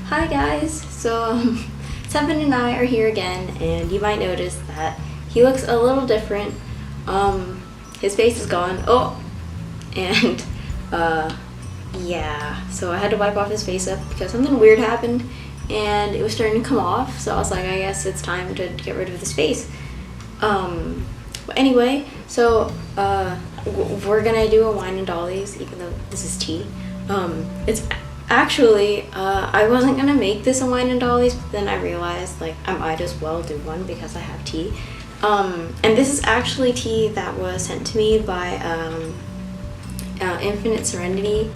Hi guys! Seven and I are here again, and you might notice that he looks a little different. His face is gone. Oh! And, yeah. So I had to wipe off his face up because something weird happened, and it was starting to come off, so I was like, I guess it's time to get rid of this face. But anyway, we're gonna do a wine and dollies, even though this is tea. It's actually, I wasn't gonna make this a wine and dollies, but then I realized, like, I might as well do one because I have tea. And this is actually tea that was sent to me by, Infinite Serenity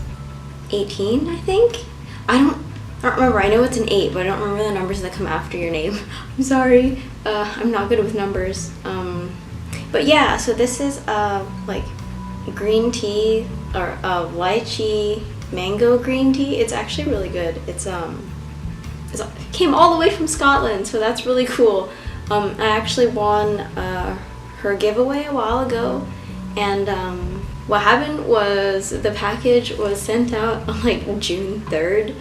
18, I think? I don't remember. I know it's an 8, but I don't remember the numbers that come after your name. I'm sorry. I'm not good with numbers. But yeah, so this is, like, green tea, or lychee mango green tea. It's actually really good. It came all the way from Scotland, so that's really cool. I actually won her giveaway a while ago, and what happened was the package was sent out on like June 3rd,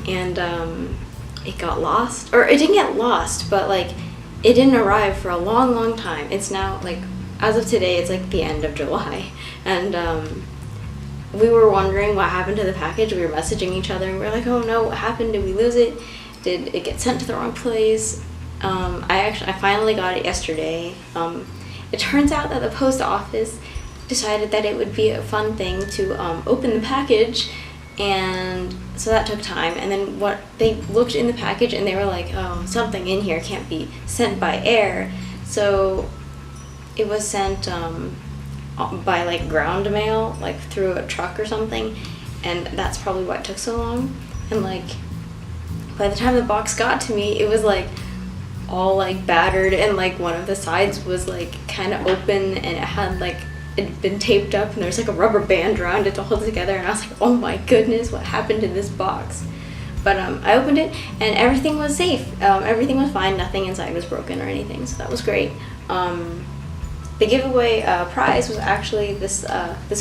and it got lost, or it didn't get lost, but like it didn't arrive for a long time. It's now, like, as of today, it's like the end of July, and we were wondering what happened to the package. We were messaging each other, and we were like, oh no, what happened? Did we lose it? Did it get sent to the wrong place? I finally got it yesterday. It turns out that the post office decided that it would be a fun thing to open the package, and so that took time. And then they looked in the package, and they were like, oh, something in here can't be sent by air. So it was sent by like ground mail, like through a truck or something, and that's probably why it took so long. And like by the time the box got to me, it was like all like battered, and like one of the sides was like kind of open, and it had like it'd been taped up, and there's like a rubber band around it to hold it together, and I was like, oh my goodness, what happened to this box? But I opened it, and everything was safe. Everything was fine. Nothing inside was broken or anything, so that was great. The giveaway prize was actually this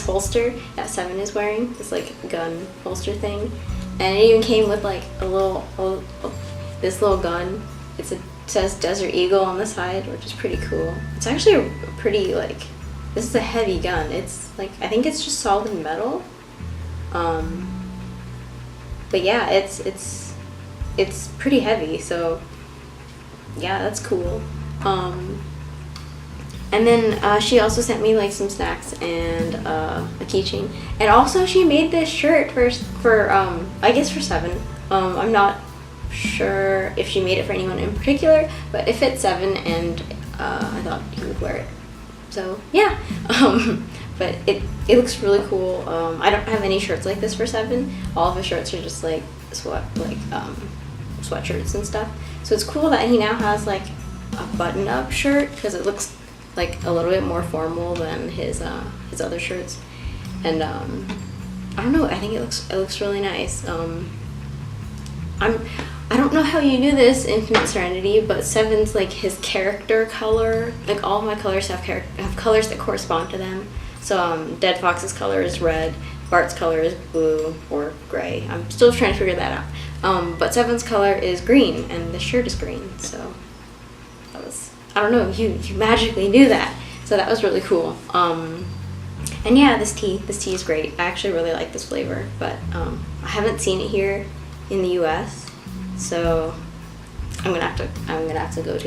holster that Seven is wearing, this like gun holster thing, and it even came with like this little gun. It says Desert Eagle on the side, which is pretty cool. It's actually a pretty, like, this is a heavy gun. It's like, I think it's just solid metal. But yeah, it's pretty heavy, so yeah, that's cool. And then she also sent me like some snacks and a keychain, and also she made this shirt for I guess for Seven. I'm not sure if she made it for anyone in particular, but it fit Seven, and I thought he would wear it. So yeah, but it looks really cool. I don't have any shirts like this for Seven. All of his shirts are just like sweatshirts and stuff. So it's cool that he now has like a button-up shirt, because it looks like a little bit more formal than his other shirts. And I don't know, I think it looks really nice. I don't know how you do this, Infinite Serenity, but Seven's like his character color, like all of my colors have colors that correspond to them. So Dead Fox's color is red, Bart's color is blue or gray. I'm still trying to figure that out. But Seven's color is green, and the shirt is green, so that was, I don't know, you magically knew that, so that was really cool. And yeah, this tea is great. I actually really like this flavor, but I haven't seen it here in the U.S., so I'm gonna have to go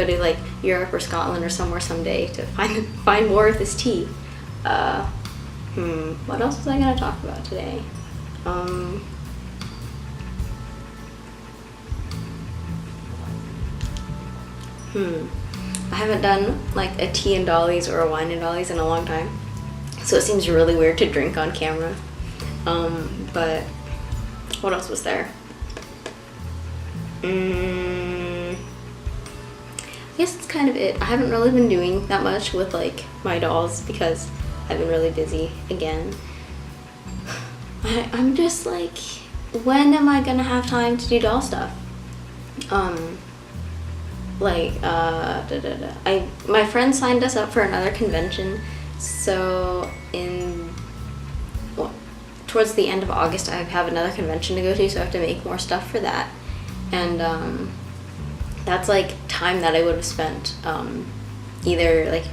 to like Europe or Scotland or somewhere someday to find more of this tea. What else was I gonna talk about today? I haven't done like a tea and dollies or a wine and dollies in a long time, so it seems really weird to drink on camera. But what else was there? I guess that's kind of it. I haven't really been doing that much with like my dolls because I've been really busy again. I'm just like, when am I gonna have time to do doll stuff? My friend signed us up for another convention, so in towards the end of August, I have another convention to go to, so I have to make more stuff for that. And that's like time that I would have spent either like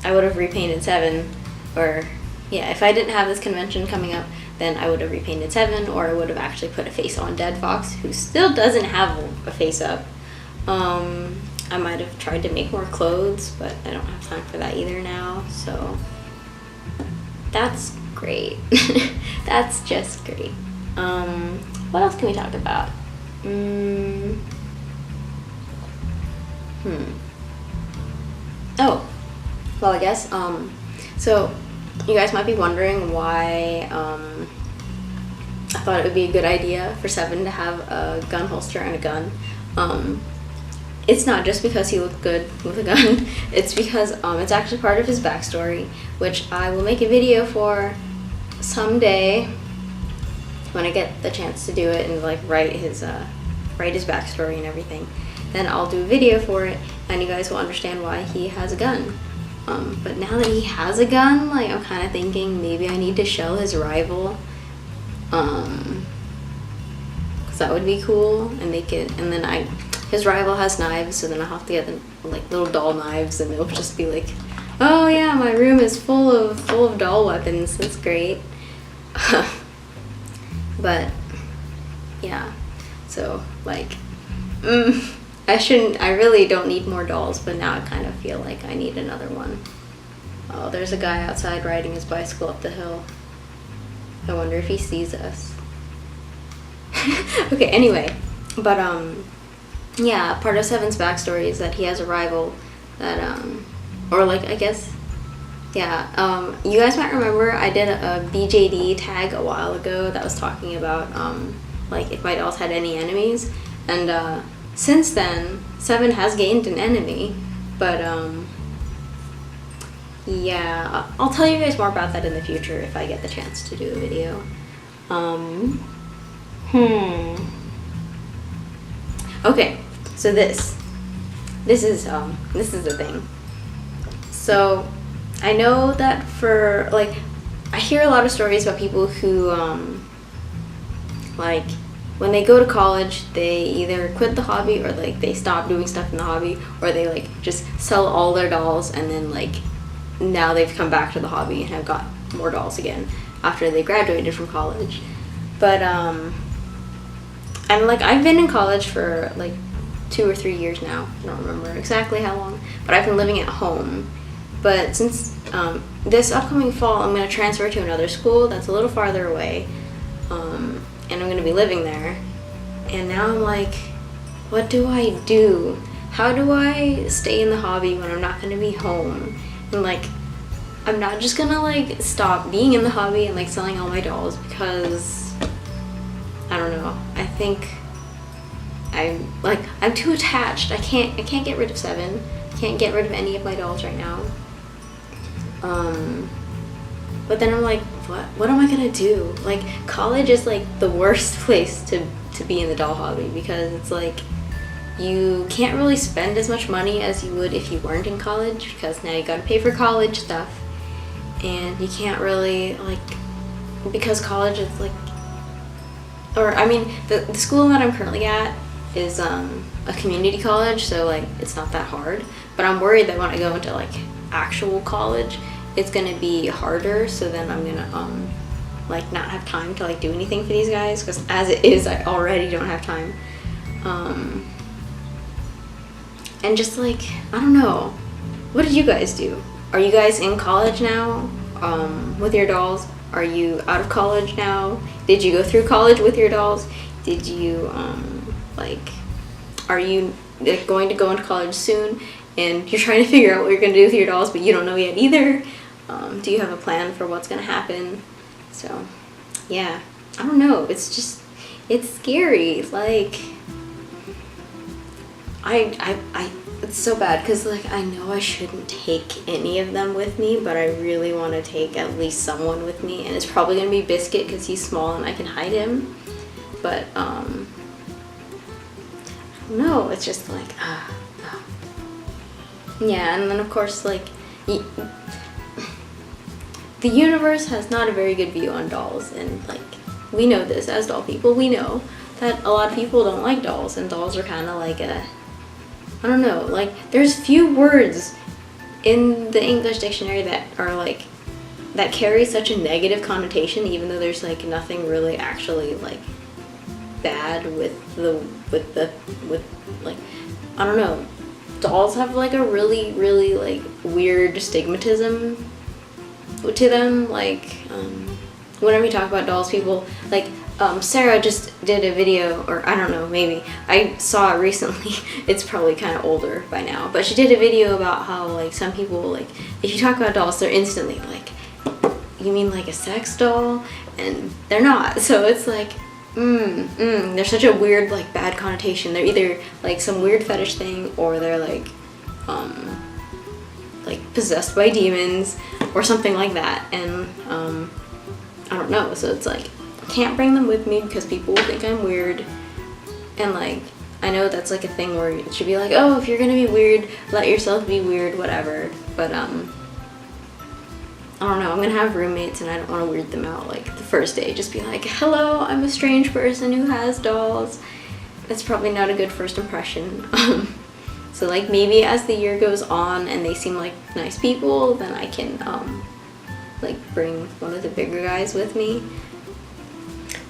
I would have repainted 7, or yeah, if I didn't have this convention coming up, then I would have repainted 7, or I would have actually put a face on Dead Fox, who still doesn't have a face up. I might have tried to make more clothes, but I don't have time for that either now, so that's great. That's just great. What else can we talk about? Oh, well, I guess, so you guys might be wondering why, I thought it would be a good idea for 7 to have a gun holster and a gun. It's not just because he looked good with a gun, it's because, it's actually part of his backstory, which I will make a video for someday when I get the chance to do it and, like, write his backstory and everything. Then I'll do a video for it, and you guys will understand why he has a gun. But now that he has a gun, like, I'm kind of thinking maybe I need to shell his rival, because that would be cool, and make it, and then his rival has knives, so then I'll have to get them, like, little doll knives, and it'll just be like, oh yeah, my room is full of doll weapons, that's great. But, yeah, so, like, I really don't need more dolls, but now I kind of feel like I need another one. Oh, there's a guy outside riding his bicycle up the hill. I wonder if he sees us. Okay, anyway, but, yeah, part of 7's backstory is that he has a rival that, or, like, I guess, yeah, you guys might remember I did a BJD tag a while ago that was talking about, like, if my dolls had any enemies, and, since then, 7 has gained an enemy, but, yeah, I'll tell you guys more about that in the future if I get the chance to do a video. Okay, so this is the thing. So, I know that for, like, I hear a lot of stories about people who, like, when they go to college, they either quit the hobby, or, like, they stop doing stuff in the hobby, or they, like, just sell all their dolls, and then, like, now they've come back to the hobby and have got more dolls again after they graduated from college. But, and, like, I've been in college for, like, 2 or 3 years now. I don't remember exactly how long, but I've been living at home. But since, this upcoming fall, I'm going to transfer to another school that's a little farther away, and I'm going to be living there. And now I'm like, what do I do? How do I stay in the hobby when I'm not going to be home? And, like, I'm not just going to, like, stop being in the hobby and, like, selling all my dolls, because, I don't know, I think I'm too attached. I can't get rid of 7. I can't get rid of any of my dolls right now. But then I'm like, what am I gonna do? Like, college is, like, the worst place to be in the doll hobby, because it's like, you can't really spend as much money as you would if you weren't in college, because now you gotta pay for college stuff, and you can't really, like, because college is, like, or, I mean, the school that I'm currently at is, a community college, so, like, it's not that hard, but I'm worried that when I go into, like, actual college, it's gonna be harder, so then I'm gonna, like, not have time to, like, do anything for these guys, because as it is, I already don't have time. And just, like, I don't know. What did you guys do? Are you guys in college now, with your dolls? Are you out of college now? Did you go through college with your dolls? Did you, like, are you, like, going to go into college soon, and you're trying to figure out what you're gonna do with your dolls, but you don't know yet either? Do you have a plan for what's gonna happen? So, yeah, I don't know. It's just, it's scary. Like, it's so bad, because, like, I know I shouldn't take any of them with me, but I really want to take at least someone with me, and it's probably gonna be Biscuit, because he's small and I can hide him. But, I don't know. It's just like, yeah, and then, of course, like, the universe has not a very good view on dolls, and like we know this as doll people. We know that a lot of people don't like dolls, and dolls are kind of like I don't know, like there's few words in the English dictionary that are like that carry such a negative connotation, even though there's like nothing really actually like bad with like, I don't know, dolls have like a really like weird stigmatism to them. Like whenever you talk about dolls, people like Sarah just did a video, or I don't know, maybe I saw it recently. It's probably kind of older by now, but she did a video about how like some people, like if you talk about dolls, they're instantly like, you mean like a sex doll? And they're not. So it's like there's such a weird like bad connotation. They're either like some weird fetish thing, or they're like possessed by demons or something like that. And I don't know, so it's like I can't bring them with me because people will think I'm weird. And like I know that's like a thing where it should be like, oh, if you're gonna be weird, let yourself be weird, whatever. But I don't know, I'm gonna have roommates and I don't want to weird them out like the first day. Just be like, hello, I'm a strange person who has dolls. That's probably not a good first impression. So like maybe as the year goes on and they seem like nice people, then I can like bring one of the bigger guys with me.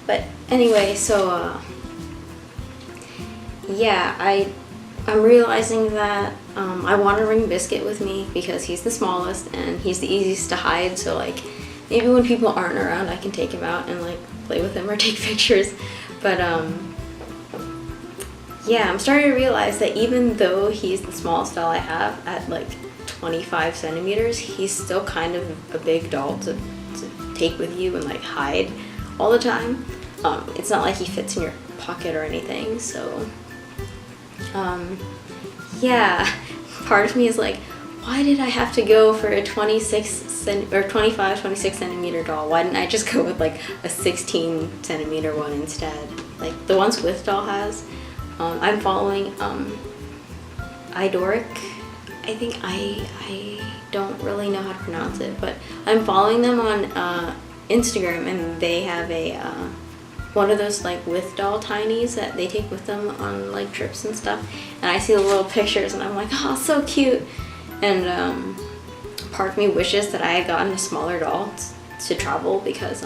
But anyway, so yeah, I'm realizing that I want to bring Biscuit with me because he's the smallest and he's the easiest to hide. So like maybe when people aren't around, I can take him out and like play with him or take pictures. But yeah, I'm starting to realize that even though he's the smallest doll I have at like 25 centimeters, he's still kind of a big doll to take with you and like hide all the time. It's not like he fits in your pocket or anything. So yeah, part of me is like, why did I have to go for a 25, 26 centimeter doll? Why didn't I just go with like a 16 centimeter one instead? Like the ones With Doll has. I'm following Idoric. I think I don't really know how to pronounce it, but I'm following them on Instagram, and they have a one of those like With Doll tinies that they take with them on like trips and stuff. And I see the little pictures and I'm like, oh, so cute. And part of me wishes that I had gotten a smaller doll to travel, because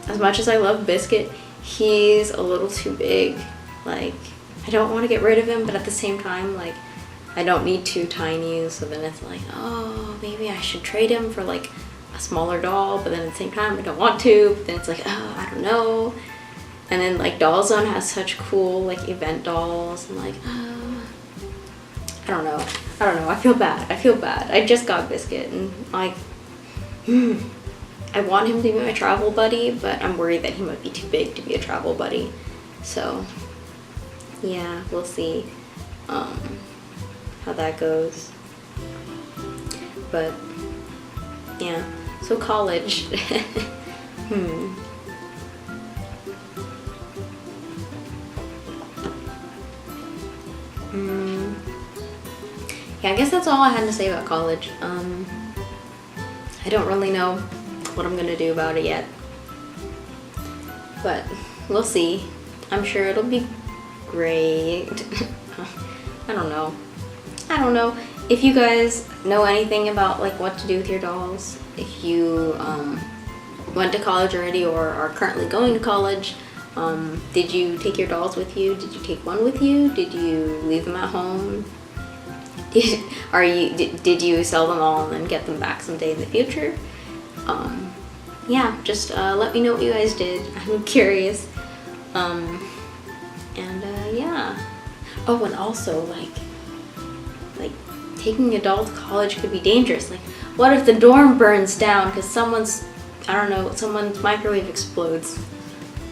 as much as I love Biscuit, he's a little too big. Like I don't want to get rid of him, but at the same time, like I don't need two tinies. So then it's like, oh, maybe I should trade him for like a smaller doll, but then at the same time I don't want to. But then it's like, oh, I don't know. And then like Doll Zone has such cool like event dolls, and like I don't know. I feel bad. I just got Biscuit, and like I want him to be my travel buddy, but I'm worried that he might be too big to be a travel buddy. So yeah, we'll see how that goes. But yeah, so college. Yeah, I guess that's all I had to say about college. I don't really know what I'm gonna do about it yet, but we'll see. I'm sure it'll be great. I don't know. If you guys know anything about like what to do with your dolls, if you went to college already or are currently going to college, did you take your dolls with you? Did you take one with you? Did you leave them at home? Did you sell them all and then get them back someday in the future? Yeah, just let me know what you guys did. I'm curious. Yeah. Oh, and also like taking a doll to college could be dangerous. Like, what if the dorm burns down because someone's microwave explodes?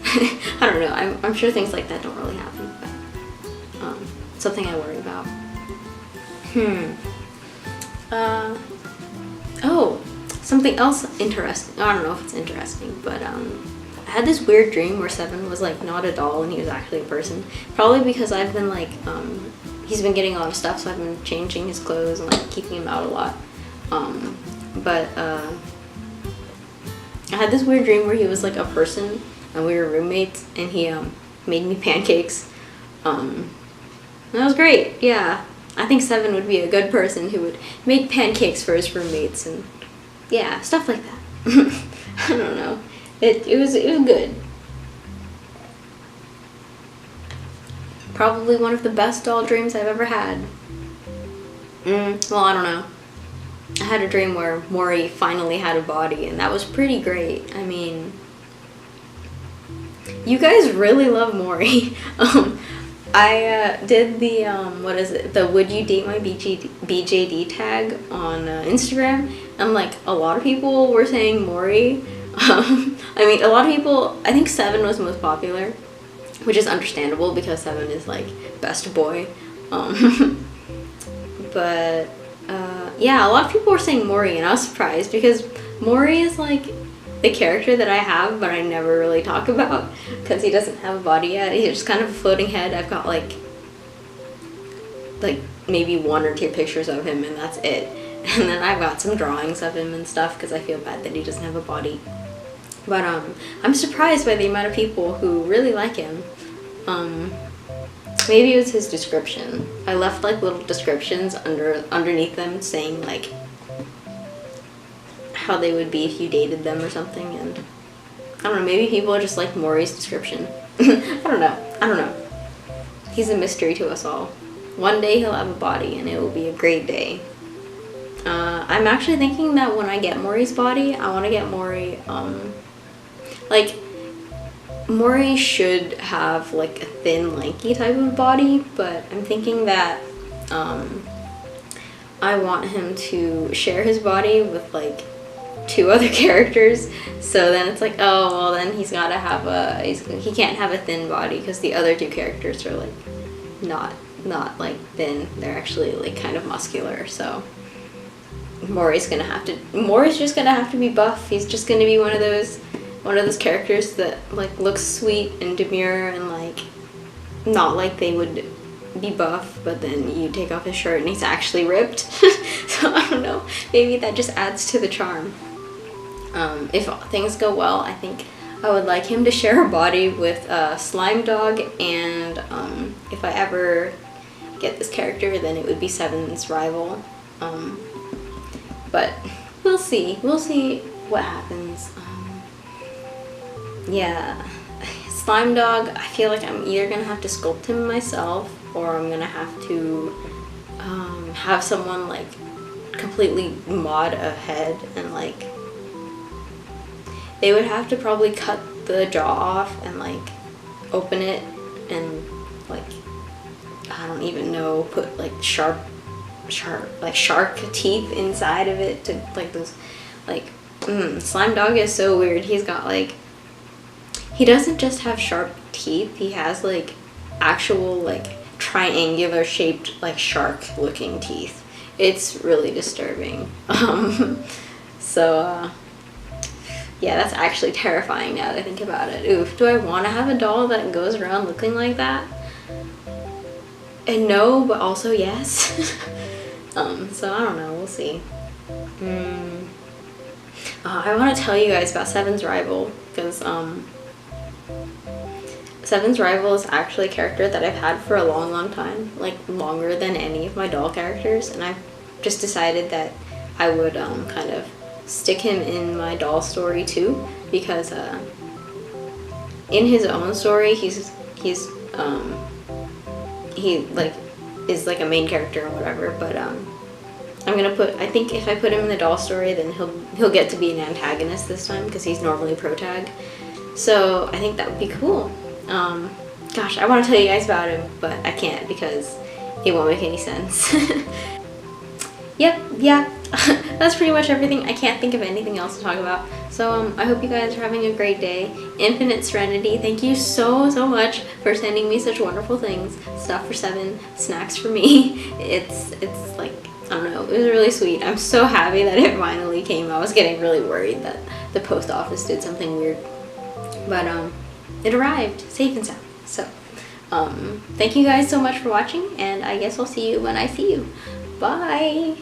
I don't know. I'm sure things like that don't really happen, but something I worry about. Oh, something else interesting. I don't know if it's interesting, but I had this weird dream where Seven was like not a doll and he was actually a person. Probably because I've been like, he's been getting a lot of stuff, so I've been changing his clothes and like keeping him out a lot. had this weird dream where he was like a person and we were roommates, and he made me pancakes. That was great. Yeah, I think 7 would be a good person who would make pancakes for his roommates, and yeah, stuff like that. I don't know. It was good. Probably one of the best doll dreams I've ever had. Well, I don't know. I had a dream where Mori finally had a body, and that was pretty great. I mean, you guys really love Mori. I did the, what is it, the Would You Date My BJD tag on Instagram, and like a lot of people were saying Mori. I mean, a lot of people, I think 7 was most popular, which is understandable because 7 is like best boy. But yeah, a lot of people were saying Mori, and I was surprised because Mori is like the character that I have, but I never really talk about because he doesn't have a body yet. He's just kind of a floating head. I've got like maybe 1 or 2 pictures of him, and that's it. And then I've got some drawings of him and stuff because I feel bad that he doesn't have a body. But I'm surprised by the amount of people who really like him. Maybe it was his description. I left like little descriptions underneath them saying like how they would be if you dated them or something, and I don't know, maybe people just like Mori's description. I don't know. He's a mystery to us all. One day he'll have a body and it will be a great day. I'm actually thinking that when I get Mori's body, I want to get Mori, like, Mori should have like a thin, lanky type of body, but I'm thinking that I want him to share his body with like 2 other characters, so then it's like, oh well, then he's gotta have he can't have a thin body because the other 2 characters are like not like thin, they're actually like kind of muscular. So Mori's just gonna have to be buff. He's just gonna be one of those characters that like looks sweet and demure and like not like they would be buff, but then you take off his shirt and he's actually ripped. So I don't know, maybe that just adds to the charm. If things go well, I think I would like him to share a body with Slime Dog, and if I ever get this character, then it would be 7's rival. But we'll see what happens. Yeah, Slime Dog, I feel like I'm either gonna have to sculpt him myself, or I'm gonna have to have someone like completely mod a head, and like they would have to probably cut the jaw off and like open it and like, I don't even know, put like shark teeth inside of it to like those like Slime Dog is so weird. He's got like, he doesn't just have sharp teeth, he has like actual like triangular shaped like shark looking teeth. It's really disturbing. So yeah, that's actually terrifying now that I think about it. Oof, do I want to have a doll that goes around looking like that? And no, but also yes. So I don't know, we'll see. I want to tell you guys about 7's rival, because 7's rival is actually a character that I've had for a long time, like longer than any of my doll characters, and I've just decided that I would kind of stick him in my doll story too, because in his own story he like is like a main character or whatever, but I think if I put him in the doll story, then he'll get to be an antagonist this time because he's normally protag. So I think that would be cool. Gosh, I want to tell you guys about him, but I can't because it won't make any sense. Yeah, that's pretty much everything. I can't think of anything else to talk about. So I hope you guys are having a great day. Infinite Serenity, thank you so much for sending me such wonderful things. Stuff for 7, snacks for me. It's like, I don't know, it was really sweet. I'm so happy that it finally came. I was getting really worried that the post office did something weird. But it arrived safe and sound. So thank you guys so much for watching, and I guess I'll see you when I see you. Bye!